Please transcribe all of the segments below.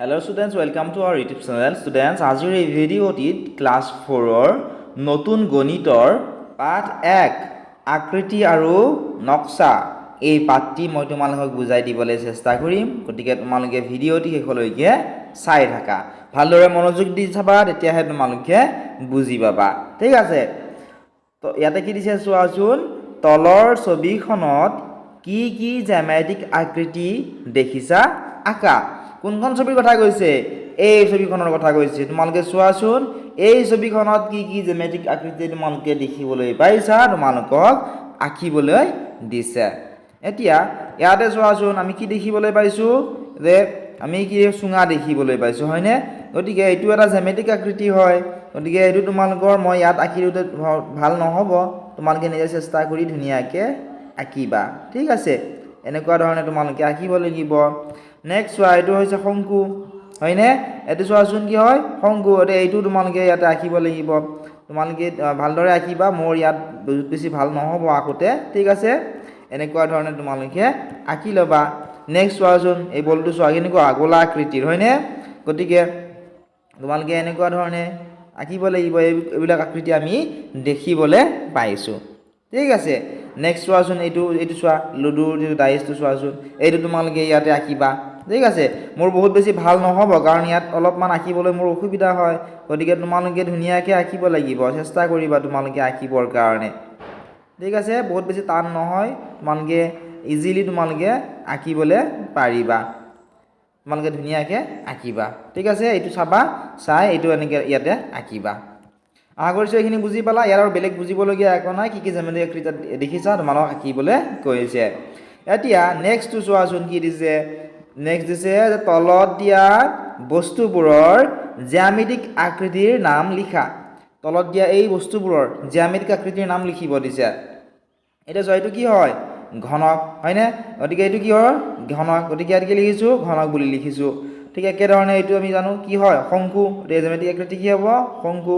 Hello students, welcome to our YouTube channel. Students, আজিৰ এই ভিডিঅ'টিত class 4ৰ নতুন গণিতৰ পাঠ 1 আকৃতি আৰু নক্সা এই পাঠটি মই তোমালোকক বুজাই দিবলৈ চেষ্টা কৰিম। গতিকে তোমালোকে ভিডিঅ'টি শেষলৈকে চাই থাকা। ভালদৰে মনোযোগ দি চাবা, তেতিয়াহে তোমালোকে বুজি পাবা। ঠিক আছে? তো ইয়াতে কি দিছে চোৱাচোন, তলৰ ছবিখনত কি কি জ্যামিতিক আকৃতি দেখিছা আঁকা। কোনখন ছবিৰ কথা কৈছে? এই ছবিখনৰ কথা কৈছে। তোমালোকে চোৱাচোন, এই ছবিখনত কি কি জ্যামিতিক আকৃতি তোমালোকে দেখিবলৈ পাইছা, তোমালোকক আঁকিবলৈ দিছে। এতিয়া ইয়াতে চোৱাচোন, আমি কি দেখিবলৈ পাইছো যে আমি কি চুঙা দেখিবলৈ পাইছো, হয়নে? গতিকে এইটো এটা জ্যামিতিক আকৃতি হয়। গতিকে এইটো তোমালোকৰ মই ইয়াত আঁকিলে ভাল নহ'ব, তোমালোকে নিজে চেষ্টা কৰি ধুনীয়াকৈ আঁকিবা। ঠিক আছে? এনেকুৱা ধৰণে তোমালোকে আঁকিব লাগিব। নেক্সট চোৱা, এইটো হৈছে শংকু, হয়নে? এইটো চোৱাচোন কি হয়, শংকু। এইটো তোমালোকে ইয়াতে আঁকিব লাগিব। তোমালোকে ভালদৰে আঁকিবা, মোৰ ইয়াত বহুত বেছি ভাল নহ'ব আঁকোতে। ঠিক আছে? এনেকুৱা ধৰণে তোমালোকে আঁকি ল'বা। নেক্সট চোৱাচোন, এই বলটো চোৱা, কেনেকুৱা গোলা আকৃতিৰ, হয়নে? গতিকে তোমালোকে এনেকুৱা ধৰণে আঁকিব লাগিব। এইবিলাক আকৃতি আমি দেখিবলৈ পাইছোঁ। ঠিক আছে? নেক্সট চোৱাচোন, এইটো চোৱা, লুডুৰ যিটো ডাইচটো চোৱাচোন, এইটো তোমালোকে ইয়াতে আঁকিবা। ঠিক আছে? মোৰ বহুত বেছি ভাল নহ'ব, কাৰণ ইয়াত অলপমান আঁকিবলৈ মোৰ অসুবিধা হয়। গতিকে তোমালোকে ধুনীয়াকৈ আঁকিব লাগিব, চেষ্টা কৰিবা তোমালোকে আঁকিবৰ কাৰণে। ঠিক আছে? বহুত বেছি টান নহয়, তোমালোকে ইজিলি তোমালোকে আঁকিবলৈ পাৰিবা। তোমালোকে ধুনীয়াকৈ আঁকিবা। ঠিক আছে? এইটো চাবা, চাই এইটো এনেকৈ ইয়াতে আঁকিবা। আশা কৰিছোঁ এইখিনি বুজি পালা। ইয়াৰ আৰু বেলেগ বুজিবলগীয়া একো নাই। কি কি জ্যামিতিক আকৃতি দেখিছা তোমালোকক আঁকিবলৈ কৈছে। এতিয়া নেক্সটটো চোৱাচোন কি দিছে। নেক্সট দিছে যে তলত দিয়া বস্তুবোৰৰ জ্যামিতিক আকৃতিৰ নাম লিখা। তলত দিয়া এই বস্তুবোৰৰ জ্যামিতিক আকৃতিৰ নাম লিখিব দিছে। এতিয়া চোৱা, এইটো কি হয়? ঘনক, হয়নে? গতিকে এইটো কি হয়? ঘনক। গতিকে ইয়াত কি লিখিছোঁ? ঘনক বুলি লিখিছোঁ। ঠিক একেধৰণে এইটো আমি জানো কি হয়? শংকু। গতিকে জ্যামিতিক আকৃতি কি হ'ব? শংকু।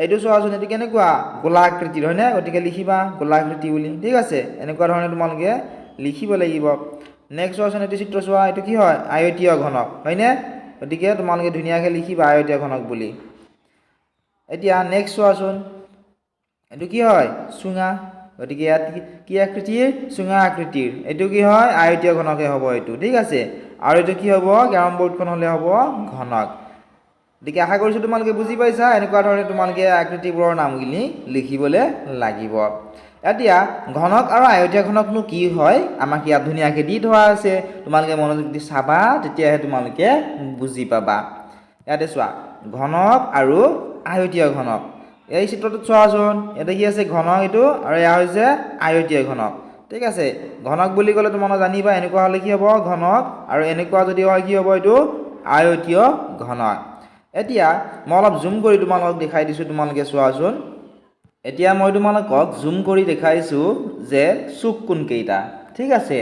এইটো চোৱাচোন, এইটো কেনেকুৱা? গোলাকৃতিৰ, হয়নে? গতিকে লিখিবা গোলাকৃতি বুলি। ঠিক আছে? এনেকুৱা ধৰণে তোমালোকে লিখিব লাগিব। নেক্সট চোৱাচোন, এইটো চিত্ৰ চোৱা, এইটো কি হয়? আয়তীয় ঘনক, হয়নে? গতিকে তোমালোকে ধুনীয়াকৈ লিখিবা আয়তীয় ঘনক বুলি। এতিয়া নেক্সট চোৱাচোন, এইটো কি হয়? চুঙা। গতিকে ইয়াত কি আকৃতিৰ? চুঙা আকৃতিৰ। এইটো কি হয়? আয়তীয় ঘনকে হ'ব এইটো। ঠিক আছে? আৰু এইটো কি হ'ব? কেৰম বৰ্ডখন হ'লে হ'ব ঘনক। গতিকে আশা কৰিছোঁ তোমালোকে বুজি পাইছা। এনেকুৱা ধৰণে তোমালোকে আকৃতিবোৰৰ নামখিনি লিখিবলৈ লাগিব। এতিয়া ঘনক আৰু আয়তীয় ঘনকনো কি হয়, আমাক ইয়াত ধুনীয়াকৈ দি থোৱা আছে। তোমালোকে মনোযোগ দি চাবা, তেতিয়াহে তোমালোকে বুজি পাবা। ইয়াতে চোৱা, ঘনক আৰু আয়তীয় ঘনক। এই চিত্ৰটোত চোৱাচোন, ইয়াতে কি আছে? ঘনক এইটো, আৰু এয়া হৈছে আয়তীয় ঘনক। ঠিক আছে? ঘনক বুলি ক'লে তোমালোকে জানিবা, এনেকুৱা হ'লে কি হ'ব? ঘনক। আৰু এনেকুৱা যদি হয় কি হ'ব? এইটো আয়তীয় ঘনক। এতিয়া মই অলপ জুম কৰি তোমালোকক দেখাই দিছোঁ, তোমালোকে চোৱাচোন। এতিয়া মই তোমালোকক জুম কৰি দেখাইছোঁ যে চুক কোনকেইটা। ঠিক আছে?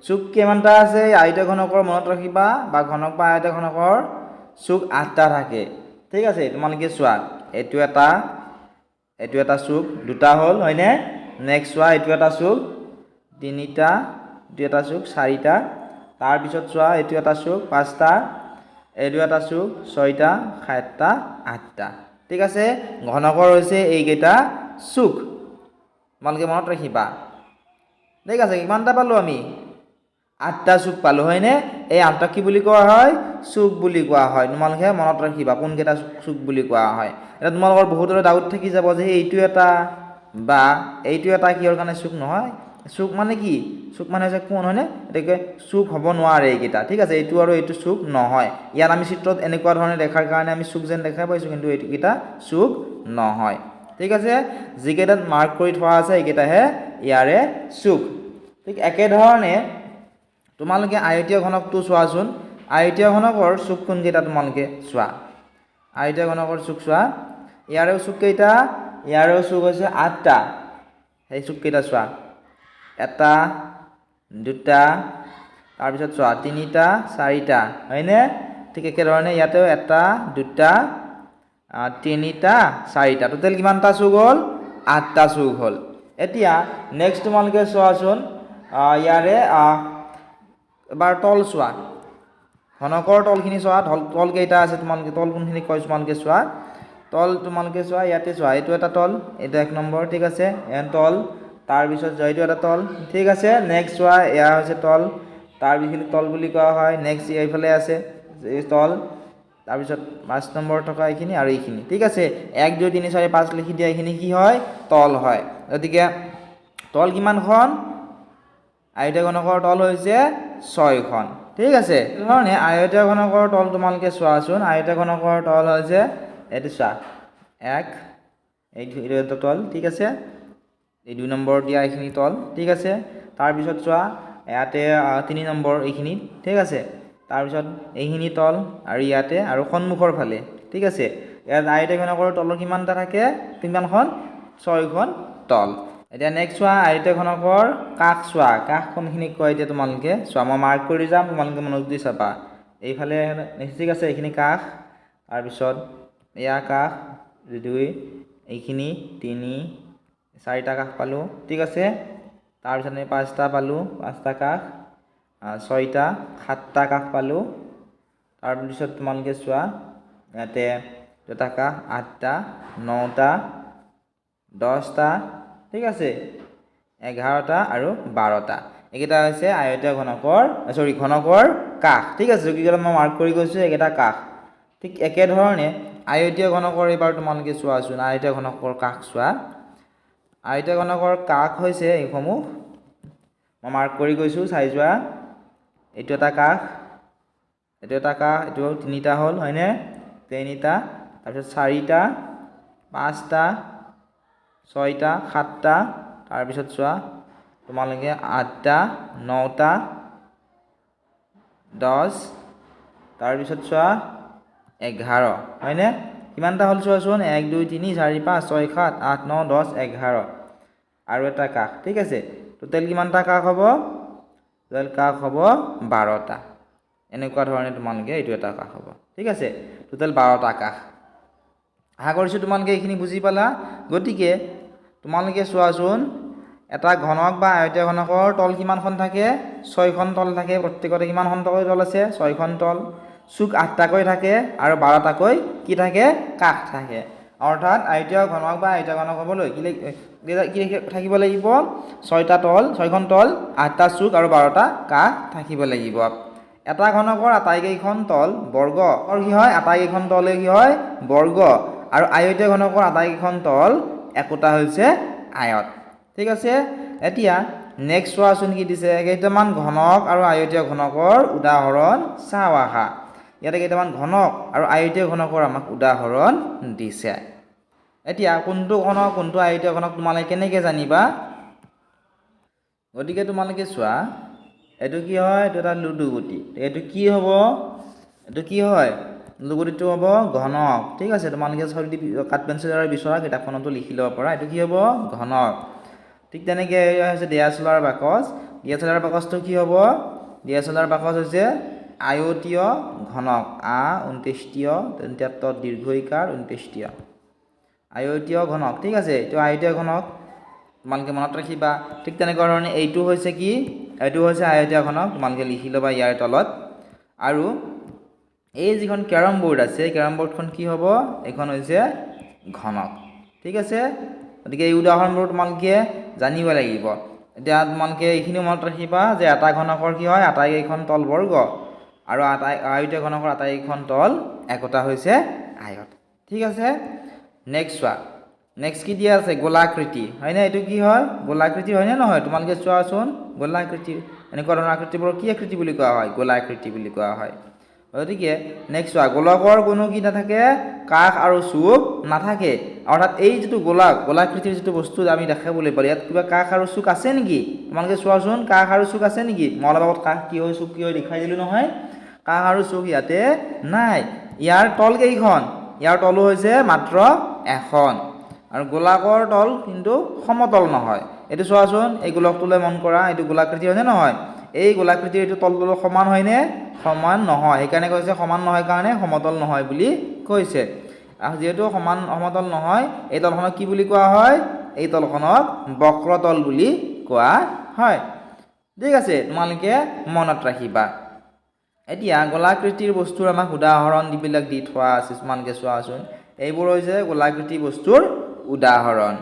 চুক কিমানটা আছে? আয়তীয় ঘনকৰ মনত ৰাখিবা, বা ঘনক বা আয়তীয় ঘনকৰ চুক 8টা থাকে। ঠিক আছে? তোমালোকে চোৱা, এইটো এটা চুক, দুটা হ'ল, হয়নে? নেক্সট চোৱা, এইটো এটা চুক, 3টা, এইটো এটা চুক, 4টা। তাৰপিছত চোৱা, এইটো এটা চুক, 5টা, এইটো এটা চুক, 6টা, 7টা, 8টা। ঠিক আছে? ঘনকৰ হৈছে এইকেইটা চুক, তোমালোকে মনত ৰাখিবা। ঠিক আছে? কিমানটা পালোঁ আমি? 8টা চুক পালোঁ, হয়নে? এই 8টাক কি বুলি কোৱা হয়? চুক বুলি কোৱা হয়। তোমালোকে মনত ৰাখিবা কোনকেইটা চুক বুলি কোৱা হয়। এতিয়া তোমালোকৰ বহুতৰে ডাউট থাকি যাব যে এইটো এটা বা এইটো এটা কিহৰ কাৰণে চুক নহয়। চুক মানে কি? চুক মানে হৈছে কোন, হয়নে? গতিকে চুক হ'ব নোৱাৰে এইকেইটা। ঠিক আছে? এইটো আৰু এইটো চুক নহয়। ইয়াত আমি চিত্ৰত এনেকুৱা ধৰণে দেখাৰ কাৰণে আমি চুক যেন দেখা পাইছোঁ, কিন্তু এইকেইটা চুক নহয়। ঠিক আছে? যিকেইটাত মাৰ্ক কৰি থোৱা আছে এইকেইটাহে ইয়াৰে চুক। ঠিক একেধৰণে তোমালোকে আয়তীয় ঘনকটো চোৱাচোন। আয়তীয় ঘনকৰ চুক কোনকেইটা তোমালোকে চোৱা। আয়তীয় ঘনকৰ চুক চোৱা, ইয়াৰেও চুক কেইটা? ইয়াৰেও চুক হৈছে 8টা। সেই চুক কেইটা চোৱা, 1টা, 2টা, তাৰপিছত চোৱা 3টা, 4টা, হয়নে? ঠিক একেধৰণে ইয়াতেও 1টা, 2টা, 3টা, 4টা। টোটেল কিমানটা চুক হ'ল? 8টা চুক হ'ল। এতিয়া নেক্সট তোমালোকে চোৱাচোন, ইয়াৰে এবাৰ তল চোৱা, ঘনকৰ তলখিনি চোৱা, তল কেইটা আছে তোমালোকে, তল কোনখিনি কয় তোমালোকে চোৱা, তল তোমালোকে চোৱা, ইয়াতে চোৱা, এইটো এটা তল, এইটো 1 নম্বৰ, ঠিক আছে, এন তল, তাৰপিছত এইটো এটা তল, ঠিক আছে। নেক্সট চোৱা, এয়া হৈছে তল, তাৰ যিখিনি তল বুলি কোৱা হয়। নেক্সট এইফালে আছে এই তল, তাৰপিছত 5 নম্বৰ থকা এইখিনি আৰু এইখিনি, ঠিক আছে। 1 2 3 4 5 লিখি দিয়া, এইখিনি কি হয়, তল হয়। গতিকে তল কিমানখন, আয়তীয় ঘনকৰ তল হৈছে 6খন, ঠিক আছে। ধৰণে আয়তীয় ঘনকৰ তল তোমালোকে চোৱাচোন, আয়তীয় ঘনকৰ তল হৈছে এইটো চোৱা, 1 এইটো এটা তল, ঠিক আছে। এই 2 নম্বৰ দিয়া এইখিনি তল, ঠিক আছে। তাৰপিছত চোৱা ইয়াতে 3 নম্বৰ এইখিনি, ঠিক আছে। তাৰপিছত এইখিনি তল আৰু ইয়াতে আৰু সন্মুখৰ ফালে, ঠিক আছে। ইয়াত আয়তীয় ঘনকৰ তলৰ কিমানটা থাকে, কিমানখন, 6খন তল। এতিয়া নেক্সট চোৱা, আয়তীয় ঘনকৰ কাষ চোৱা, কাষ কোনখিনিক কয় এতিয়া তোমালোকে চোৱা, মই মাৰ্ক কৰি যাম, তোমালোকে মনোযোগ দি চাবা। এইফালে, ঠিক আছে, এইখিনি কাষ, তাৰপিছত এয়া কাষ 2, এইখিনি 3 4টা কাষ পালোঁ, ঠিক আছে। তাৰপিছত আমি 5টা পালোঁ, 5টা কাষ, 6টা 7টা কাষ পালোঁ। তাৰপিছত তোমালোকে চোৱা ইয়াতে এটা কাষ, 8টা 9টা 10টা, ঠিক আছে, 11টা আৰু 12টা। এইকেইটা হৈছে আয়তীয় ঘনকৰ, ঘনকৰ কাষ, ঠিক আছে। যিকেইটা মই মাৰ্ক কৰি গৈছোঁ এইকেইটা কাষ। ঠিক একেধৰণে আয়তীয় ঘনকৰ এইবাৰ তোমালোকে চোৱাচোন, আয়তীয় ঘনকৰ কাষ চোৱা। আয়তীয় ঘনকৰ কাষ হৈছে এইসমূহ, মই মাৰ্ক কৰি গৈছোঁ, চাই যোৱা। এইটো এটা কাষ, এইটো এটা কাষ, এইটো 3টা হ'ল, হয়নে, 3টা, তাৰপিছত 4টা 5টা 6টা 7টা, তাৰপিছত চোৱা তোমালোকে 8টা 9টা 10, তাৰপিছত চোৱা 11, হয়নে। কিমানটা হ'ল চোৱাচোন, 1 2 3 4 5 6 7 8 9 10 11 আৰু এটা কাষ, ঠিক আছে। টোটেল কিমানটা কাষ হ'ব, টোটেল কাষ হ'ব 12টা। এনেকুৱা ধৰণে তোমালোকে এইটো এটা কাষ হ'ব, ঠিক আছে। টোটেল 12টা কাষ। আশা কৰিছোঁ তোমালোকে এইখিনি বুজি পালা। গতিকে তোমালোকে চোৱাচোন, এটা ঘনক বা আয়তীয় ঘনকৰ তল কিমানখন থাকে, 6খন তল থাকে। প্ৰত্যেকতে কিমানখন তল আছে, 6খন তল। চুক 8টাকৈ থাকে আৰু 12টাকৈ কি থাকে, কাষ থাকে। অৰ্থাৎ আয়তীয় ঘনক বা আয়তীয় ঘনক হ'বলৈ কি থাকিব লাগিব, 6টা তল, 6খন তল, 8টা চুক আৰু 12টা কাষ থাকিব লাগিব। এটা ঘনকৰ আটাইকেইখন তল বৰ্গ, আৰু কি হয়, আটাইকেইখন তলে কি হয়, বৰ্গ। আৰু আয়তীয় ঘনকৰ আটাইকেইখন তল একোটা হৈছে আয়ত, ঠিক আছে। এতিয়া নেক্সট চোৱাচোন কি দিছে, কেইটামান ঘনক আৰু আয়তীয় ঘনকৰ উদাহৰণ চাওঁ আহা। ইয়াতে কেইটামান ঘনক আৰু আয়তীয় ঘনকৰ আমাক উদাহৰণ দিছে। এতিয়া কোনটো ঘনক কোনটো আয়তীয় ঘনক তোমালোকে কেনেকৈ জানিবা। গতিকে তোমালোকে চোৱা, এইটো কি হয়, এইটো এটা লুডু গুটি, এইটো কি হ'ব, এইটো কি হয়, লুডু গুটিটো হ'ব ঘনক, ঠিক আছে। তোমালোকে কাঠ পেঞ্চিলেৰে বিচৰা কিতাপখনতো লিখি ল'ব পাৰা, এইটো কি হ'ব, ঘনক। ঠিক তেনেকৈ এয়া হৈছে ডিএছএলআৰ বাকচ, ডিএছএলআৰ বাকচটো কি হ'ব, ডিএছএলআৰ বাকচ হৈছে আয়তীয় ঘনক, 29য় 73 দীৰ্ঘইকাৰ 29য় আয়তীয় ঘনক, ঠিক আছে। এইটো আয়তীয় ঘনক, তোমালোকে মনত ৰাখিবা। ঠিক তেনেকুৱা ধৰণে এইটো হৈছে কি, এইটো হৈছে আয়তীয় ঘনক, তোমালোকে লিখি ল'বা ইয়াৰ তলত। আৰু এই যিখন কেৰম বৰ্ড আছে, কেৰম বৰ্ডখন কি হ'ব, এইখন হৈছে ঘনক, ঠিক আছে। গতিকে এই উদাহৰণবোৰ তোমালোকে জানিব লাগিব। এতিয়া তোমালোকে এইখিনি মনত ৰাখিবা যে এটা ঘনকৰ কি হয়, আটাইকেইখন তল বৰ্গ, আৰু আয়তীয় ঘনকৰ আটাইকেইখন তল একোটা হৈছে আয়ত, ঠিক আছে। নেক্সট চোৱা, নেক্সট কি দিয়া আছে, গোলাকৃতি, হয়নে। এইটো কি হয়, গোলাকৃতি, হয়নে নহয়, তোমালোকে চোৱাচোন। গোলাকৃতি, এনেকুৱা ধৰণৰ আকৃতিবোৰ কি আকৃতি বুলি কোৱা হয়, গোলাকৃতি বুলি কোৱা হয়। গতিকে নেক্সট চোৱা, গোলকৰ কোনো কি নাথাকে, কাষ আৰু চুক নাথাকে। অৰ্থাৎ এই যিটো গোলাকৃতিৰ যিটো বস্তু আমি দেখাবলৈ পালোঁ, ইয়াত কিবা কাষ আৰু চুক আছে নেকি, তোমালোকে চোৱাচোন, কাষ আৰু চুক আছে নেকি। মই অলপ আগত কাষ কি হয় চুক কি হয় দেখাই দিলোঁ নহয়, কাষ আৰু চুক ইয়াতে নাই। ইয়াৰ তল কেইখন, ইয়াৰ তলো হৈছে মাত্ৰ এখন, আৰু গোলাকৰ তল কিন্তু সমতল নহয়। এইটো চোৱাচোন, এই গোলকটোলৈ মন কৰা, এইটো গোলাকৃতি হয়নে নহয়, এই গোলাকৃতিৰ এইটো তলটো সমান হয়নে, সমান নহয়। সেইকাৰণে কৈছে সমান নহয় কাৰণে সমতল নহয় বুলি কৈছে। আৰু যিহেতু সমতল নহয়, এই তলখনক কি বুলি কোৱা হয়, এই তলখনক বক্ৰতল বুলি কোৱা হয়, ঠিক আছে। তোমালোকে মনত ৰাখিবা। এতিয়া গোলাকৃতিৰ বস্তুৰ আমাক উদাহৰণ দিবিলাক দি থোৱা আছে তোমালোকে চোৱাচোন এইবোৰ হৈছে গোলাকৃতি বস্তুৰ উদাহৰণ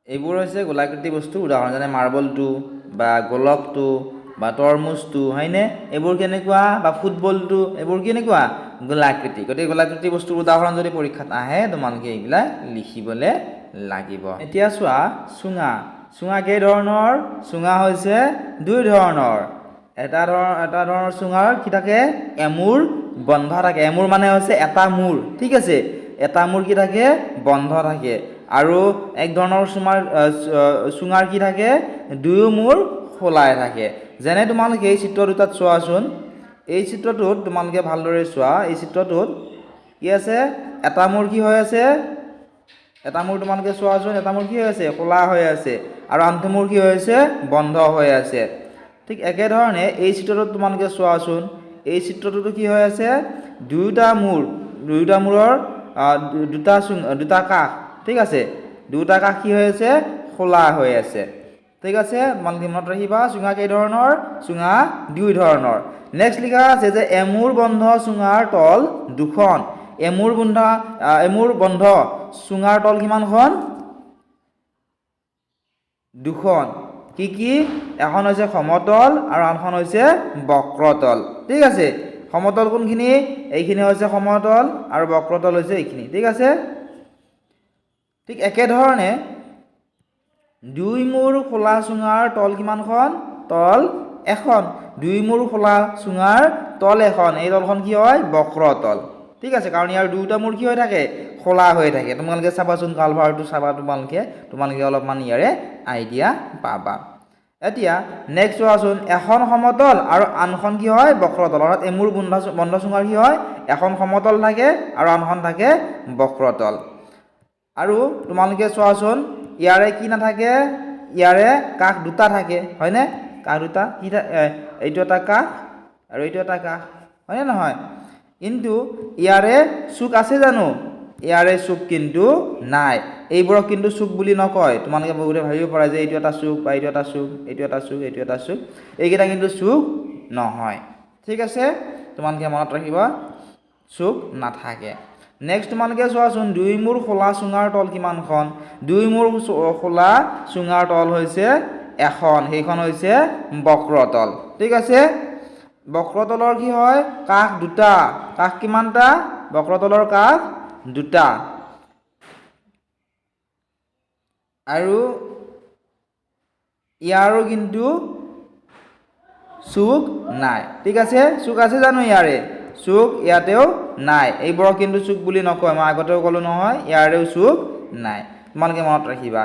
এইবোৰ হৈছে গোলাকৃতি বস্তুৰ উদাহৰণ যেনে মাৰ্বলটো বা গোলকটো বা তৰমুজটো হয়নে এইবোৰ কেনেকুৱা বা ফুটবলটো এইবোৰ কেনেকুৱা গোলাকৃতি গতিকে গোলাকৃতি বস্তুৰ উদাহৰণ যদি পৰীক্ষাত আহে তোমালোকে এইবিলাক লিখিবলৈ লাগিব এতিয়া চোৱা চুঙা চুঙা কেই ধৰণৰ চুঙা হৈছে দুই ধৰণৰ এটা ধৰণৰ চুঙাৰ কি থাকে এমূৰ বন্ধ থাকে এমূৰ মানে হৈছে এটা মূৰ ঠিক আছে এটা মূৰ কি থাকে বন্ধ থাকে আৰু এক ধৰণৰ চুঙাৰ কি থাকে দুয়ো মূৰ খোলাই থাকে যেনে তোমালোকে এই চিত্ৰ দুটাত চোৱাচোন এই চিত্ৰটোত তোমালোকে ভালদৰে চোৱা এই চিত্ৰটোত কি আছে এটা মূৰ কি হৈ আছে এটা মূৰ তোমালোকে চোৱাচোন এটা মূৰ কি হৈ আছে খোলা হৈ আছে আৰু আনটো মূৰ কি হৈ আছে বন্ধ হৈ আছে ঠিক একেধৰণে এই চিত্ৰটোত তোমালোকে চোৱাচোন এই চিত্ৰটোতো কি হৈ আছে দুটা মূৰৰ দুটা কাষ ঠিক আছে দুটা কাষ কি হৈ আছে খোলা হৈ আছে ঠিক আছে তোমালোকে মনত ৰাখিবা চুঙা কেই ধৰণৰ চুঙা দুই ধৰণৰ নেক্সট লিখা আছে যে এমূৰ বন্ধ চুঙাৰ তল দুখন এমূৰ বন্ধ চুঙাৰ তল কিমানখন দুখন কি এখন হৈছে সমতল আৰু আনখন হৈছে বক্ৰতল ঠিক আছে সমতল কোনখিনি এইখিনি হৈছে সমতল আৰু বক্ৰতল হৈছে এইখিনি ঠিক আছে ঠিক একেধৰণে দুই মূৰ খোলা চুঙাৰ তল কিমানখন তল এখন দুই মূৰ খোলা চুঙাৰ তল এখন এই তলখন কি হয় বক্ৰতল ঠিক আছে কাৰণ ইয়াৰ দুটা মূৰ কি হৈ থাকে খোলা হৈ থাকে তোমালোকে চাবাচোন কালভাৰটো চাবা তোমালোকে অলপমান ইয়াৰে আইডিয়া পাবা এতিয়া নেক্সট চোৱাচোন এখন সমতল আৰু আনখন কি হয় বক্ৰতল অৰ্থাৎ এমূৰ বন্ধ চুঙাৰ কি হয় এখন সমতল থাকে আৰু আনখন থাকে বক্ৰতল আৰু তোমালোকে চোৱাচোন ইয়াৰে কি নাথাকে ইয়াৰে কাষ দুটা থাকে হয়নে কাষ দুটা কি এইটো এটা কাষ আৰু এইটো এটা কাষ হয়নে নহয় কিন্তু ইয়াৰে চুক আছে জানো ইয়াৰে চুক কিন্তু নাই এইবোৰক কিন্তু চুক বুলি নকয় তোমালোকে বহুতে ভাবিব পাৰা যে এইটো এটা চুক বা এইটো এটা চুক এইটো এটা চুক এইটো এটা চুক এইকেইটা কিন্তু চুক নহয় ঠিক আছে তোমালোকে মনত ৰাখিবা চুক নাথাকে নেক্সট তোমালোকে চোৱাচোন দুই মূৰ খোলা চুঙাৰ তল কিমানখন দুই মূৰ খোলা চুঙাৰ তল হৈছে এখন সেইখন হৈছে বক্ৰতল ঠিক আছে বক্ৰতলৰ কি হয় কাষ দুটা কাষ কিমানটা বক্ৰতলৰ কাষ দুটা আৰু ইয়াৰো কিন্তু চুক নাই ঠিক আছে চুক আছে জানো ইয়াৰে চুক ইয়াতেও নাই এইবোৰক কিন্তু চুক বুলি নকয় মই আগতেও ক'লো নহয় ইয়াৰেও চুক নাই তোমালোকে মনত ৰাখিবা